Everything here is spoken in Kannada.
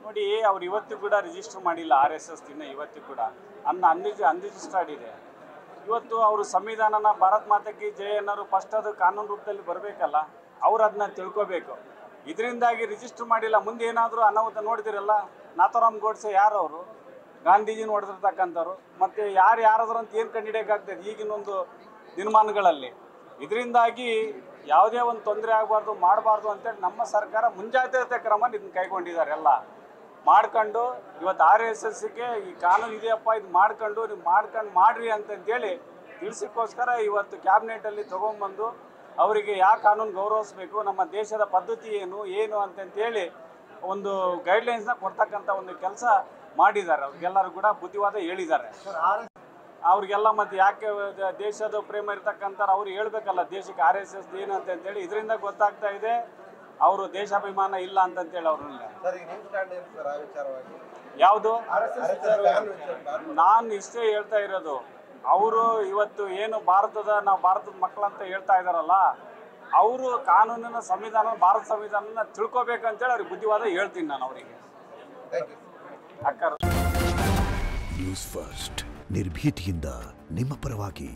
ನೋಡಿ, ಅವ್ರು ಇವತ್ತು ಕೂಡ ರಿಜಿಸ್ಟರ್ ಮಾಡಿಲ್ಲ RSS ಇನ್ನು ಇವತ್ತು ಕೂಡ ಅನ್ರಿಜಿಸ್ಟರ್ಡ್ ಇದೆ. ಇವತ್ತು ಅವರು ಸಂವಿಧಾನನ ಭಾರತ್ ಮಾತೆಗೆ ಜಯ ಅನ್ನೋರು ಫಸ್ಟ್ ಅದು ಕಾನೂನು ರೂಪದಲ್ಲಿ ಬರಬೇಕಲ್ಲ, ಅವ್ರು ಅದನ್ನ ತಿಳ್ಕೋಬೇಕು. ಇದರಿಂದಾಗಿ ರಿಜಿಸ್ಟರ್ ಮಾಡಿಲ್ಲ. ಮುಂದೆ ಏನಾದರೂ ಅನಾಹುತ ನೋಡಿದಿರಲ್ಲ, ನಾಥರಾಮ್ ಗೋಡ್ಸೆ ಯಾರು ಅವರು? ಗಾಂಧೀಜಿ ನೋಡಿರ್ತಕ್ಕಂಥವ್ರು. ಮತ್ತು ಯಾರಾದ್ರೂ ಅಂತ ಏನು ಕಂಡುಹಿಡಿಯೋಕ್ಕಾಗ್ತದೆ ಈಗಿನೊಂದು ದಿನಮಾನಗಳಲ್ಲಿ. ಇದರಿಂದಾಗಿ ಯಾವುದೇ ಒಂದು ತೊಂದರೆ ಆಗಬಾರ್ದು, ಮಾಡಬಾರ್ದು ಅಂತೇಳಿ ನಮ್ಮ ಸರ್ಕಾರ ಮುಂಜಾಗ್ರತೆ ಕ್ರಮ ಇದನ್ನು ಕೈಗೊಂಡಿದ್ದಾರೆ. ಎಲ್ಲ ಮಾಡ್ಕೊಂಡು ಇವತ್ತು RSSಗೆ ಈ ಕಾನೂನು ಇದೆಯಪ್ಪ, ಇದು ಮಾಡ್ಕೊಂಡು ನೀವು ಮಾಡ್ರಿ ಅಂತಂತೇಳಿ ತಿಳಿಸೋಕ್ಕೋಸ್ಕರ ಇವತ್ತು ಕ್ಯಾಬಿನೆಟಲ್ಲಿ ತೊಗೊಂಬಂದು ಅವರಿಗೆ ಯಾವ ಕಾನೂನು ಗೌರವಿಸಬೇಕು, ನಮ್ಮ ದೇಶದ ಪದ್ಧತಿ ಏನು ಅಂತಂತೇಳಿ ಒಂದು ಗೈಡ್ಲೈನ್ಸ್ನ ಕೊಡ್ತಕ್ಕಂಥ ಒಂದು ಕೆಲಸ ಮಾಡಿದ್ದಾರೆ. ಅವ್ರಿಗೆಲ್ಲರೂ ಕೂಡ ಬುದ್ಧಿವಾದ ಹೇಳಿದ್ದಾರೆ ಅವ್ರಿಗೆಲ್ಲ. ಮತ್ತು ಯಾಕೆ ದೇಶದ ಪ್ರೇಮ ಇರ್ತಕ್ಕಂಥ ಅವ್ರು ಹೇಳ್ಬೇಕಲ್ಲ ದೇಶಕ್ಕೆ RSS ಏನು ಅಂತಂತೇಳಿ. ಇದರಿಂದ ಗೊತ್ತಾಗ್ತಾ ಇದೆ ಅವರು ದೇಶಾಭಿಮಾನ ಇಲ್ಲ ಅಂತಂತೇಳಿ. ಅವ್ರನ್ನ ಯಾವುದು ನಾನು ಇಷ್ಟೇ ಹೇಳ್ತಾ ಇರೋದು, ಅವರು ಇವತ್ತು ಏನು ನಾವು ಭಾರತದ ಮಕ್ಕಳಂತ ಹೇಳ್ತಾ ಇದ್ದಾರಲ್ಲ, ಅವರು ಕಾನೂನಿನ ಭಾರತ ಸಂವಿಧಾನನ ತಿಳ್ಕೊಬೇಕಂತೇಳಿ ಅವ್ರಿಗೆ ಬುದ್ಧಿವಾದ ಹೇಳ್ತೀನಿ ನಾನು ಅವರಿಗೆ. ನ್ಯೂಸ್ ಫಸ್ಟ್ ನಿರ್ಭೀತಿಯಿಂದ ನಿಮ್ಮ ಪರವಾಗಿ.